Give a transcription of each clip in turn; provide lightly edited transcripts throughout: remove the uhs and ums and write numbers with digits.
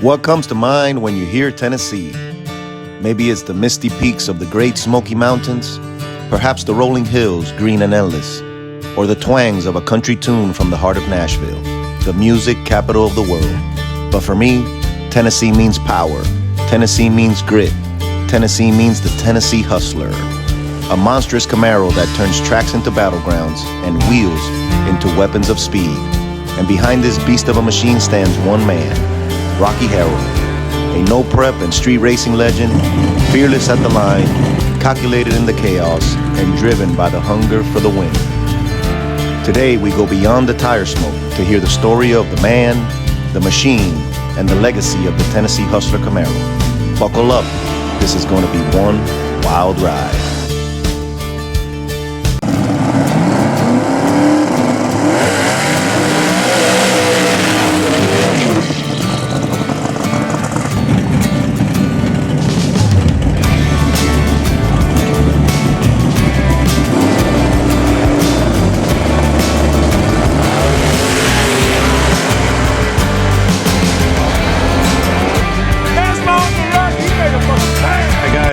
What comes to mind when you hear Tennessee? Maybe it's the misty peaks of the Great Smoky Mountains, perhaps the rolling hills, green and endless, or the twangs of a country tune from the heart of Nashville, the music capital of the world. But for me, Tennessee means power. Tennessee means grit. Tennessee means the Tennessee Hustler, a monstrous Camaro that turns tracks into battlegrounds and wheels into weapons of speed. And behind this beast of a machine stands one man, Rocky Harrell, a no-prep and street racing legend, fearless at the line, calculated in the chaos, and driven by the hunger for the win. Today, we go beyond the tire smoke to hear the story of the man, the machine, and the legacy of the Tennessee Hustler Camaro. Buckle up. This is going to be one wild ride.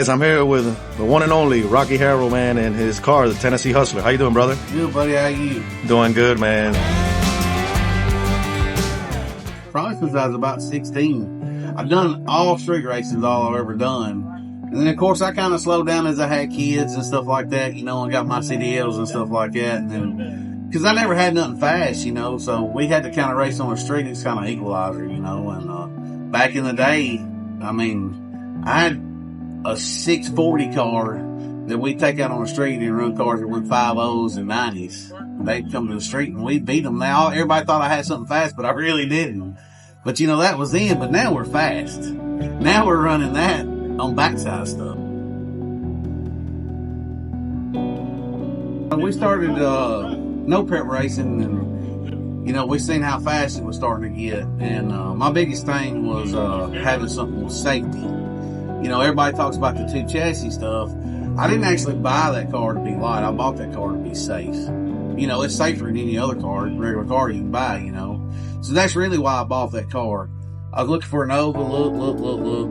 I'm here with the one and only Rocky Harrell, man, and his car, the Tennessee Hustler. How you doing, brother? Good, buddy. How you? Doing good, man. Probably since I was about 16. I've done all street races, all I've ever done. And then, of course, I kind of slowed down as I had kids and stuff like that, you know, and got my CDLs and stuff like that. And then, because I never had nothing fast, you know, so we had to kind of race on the street. It's kind of equalizer, you know. And back in the day, I mean, I had a 640 car that we'd take out on the street and run cars that went 5.0s and 90s. They'd come to the street and we'd beat them. Now, everybody thought I had something fast, but I really didn't. But, you know, that was then. But now we're fast. Now we're running that on backside stuff. We started no prep racing, and, you know, we seen how fast it was starting to get. And my biggest thing was having something with safety. You know, everybody talks about the two chassis stuff. I didn't actually buy that car to be light. I bought that car to be safe. You know, it's safer than any other car, regular car you can buy, you know. So that's really why I bought that car. I was looking for an Nova, look.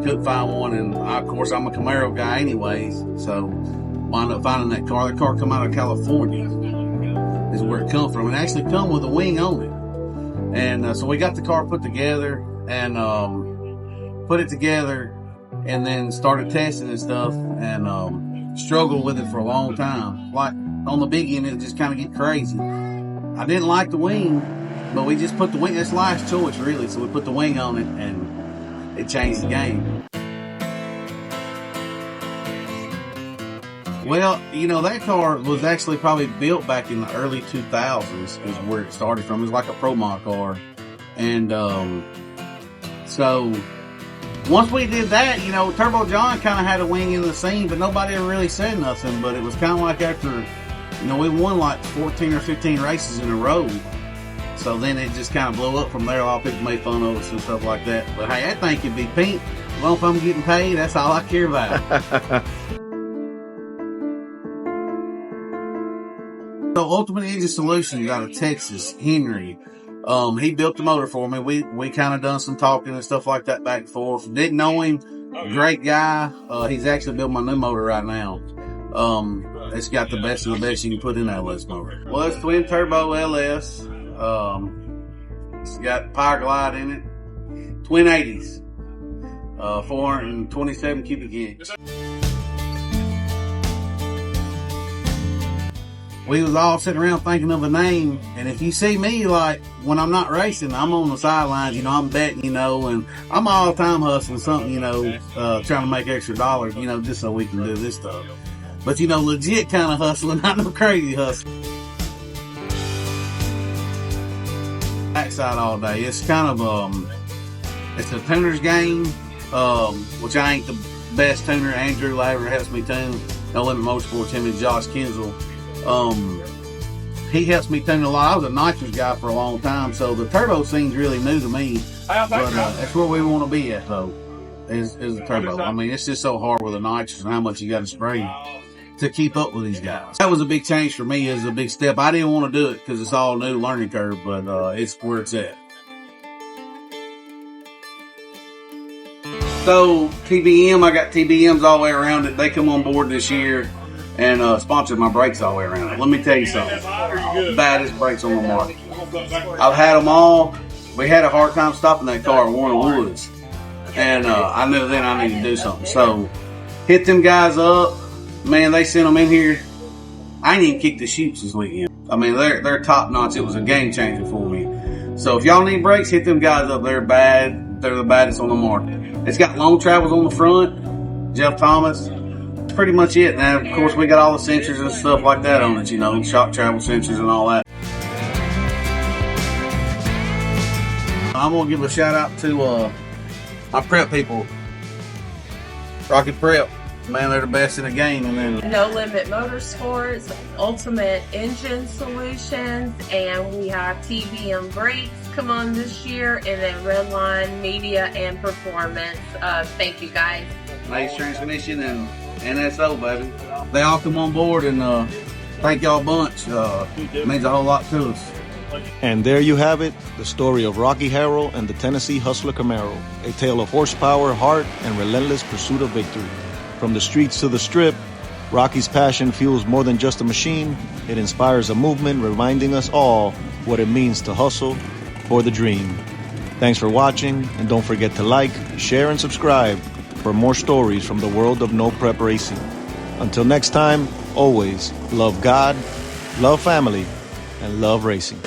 Couldn't find one, and of course, I'm a Camaro guy anyways. So, wound up finding that car. That car come out of California is where it come from. It actually come with a wing on it. And so we got the car put together and put it together. And then started testing and stuff, and struggled with it for a long time. Like on the big end, it just kind of get crazy. I didn't like the wing, but we just put the wing. It's life's choice, really. So we put the wing on it, and it changed the game. Well, you know, that car was actually probably built back in the early 2000s is where it started from. It was like a Pro Mod car, and so. Once we did that, you know, Turbo John kind of had a wing in the scene, but nobody ever really said nothing. But it was kind of like after, you know, we won like 14 or 15 races in a row. So then it just kind of blew up from there. A lot of people made fun of us and stuff like that. But hey, that thing could be pink. As long as I'm getting paid, that's all I care about. So Ultimate Engine Solutions out of Texas, Henry. He built the motor for me. We kind of done some talking and stuff like that back and forth. Didn't know him. Great guy. He's actually building my new motor right now. It's got the best of the best you can put in that LS motor. Well, it's twin turbo LS. It's got Power Glide in it. Twin 80s. 427 cubic inch. We was all sitting around thinking of a name, and if you see me, like, when I'm not racing, I'm on the sidelines, you know, I'm betting, you know, and I'm all the time hustling something, you know, trying to make extra dollars, you know, just so we can do this stuff. But, you know, legit kind of hustling, not no crazy hustling. Backside all day. It's kind of, it's a tuner's game, which I ain't the best tuner. Andrew Laver helps me tune. No Limit Motorsports, him and Josh Kinzel. He helps me tune a lot. I was a nitrous guy for a long time, so the turbo scene's really new to me. But that's where we want to be at, though, is the turbo. I mean, it's just so hard with the nitrous and how much you got to spray to keep up with these guys. That was a big change for me. It was a big step. I didn't want to do it because it's all new learning curve, but it's where it's at. So TBM, I got TBMs all the way around it. They come on board this year and sponsored my brakes all the way around it. Let me tell you something. Baddest brakes on the market. I've had them all. We had a hard time stopping that car at Warner Woods. And I knew then I needed to do something. So hit them guys up. Man, they sent them in here. I ain't even kicked the chutes this weekend. I mean, they're top notch. It was a game changer for me. So if y'all need brakes, hit them guys up. They're bad. They're the baddest on the market. It's got long travels on the front. Jeff Thomas. That's pretty much it. Now, of course, we got all the sensors and stuff like that on it, you know, shock travel sensors and all that. I'm going to give a shout out to my prep people. Rocky Prep. Man, they're the best in the game. And then No Limit Motorsports, Ultimate Engine Solutions, and we have TBM Brakes come on this year, and then Redline Media and Performance. Thank you guys. Nice Transmission and NSO, baby. They all come on board, and thank y'all a bunch. It means a whole lot to us. And there you have it, the story of Rocky Harrell and the Tennessee Hustler Camaro, a tale of horsepower, heart, and relentless pursuit of victory. From the streets to the strip, Rocky's passion fuels more than just a machine. It inspires a movement, reminding us all what it means to hustle for the dream. Thanks for watching, and don't forget to like, share, and subscribe for more stories from the world of no prep racing. Until next time, always love God, love family, and love racing.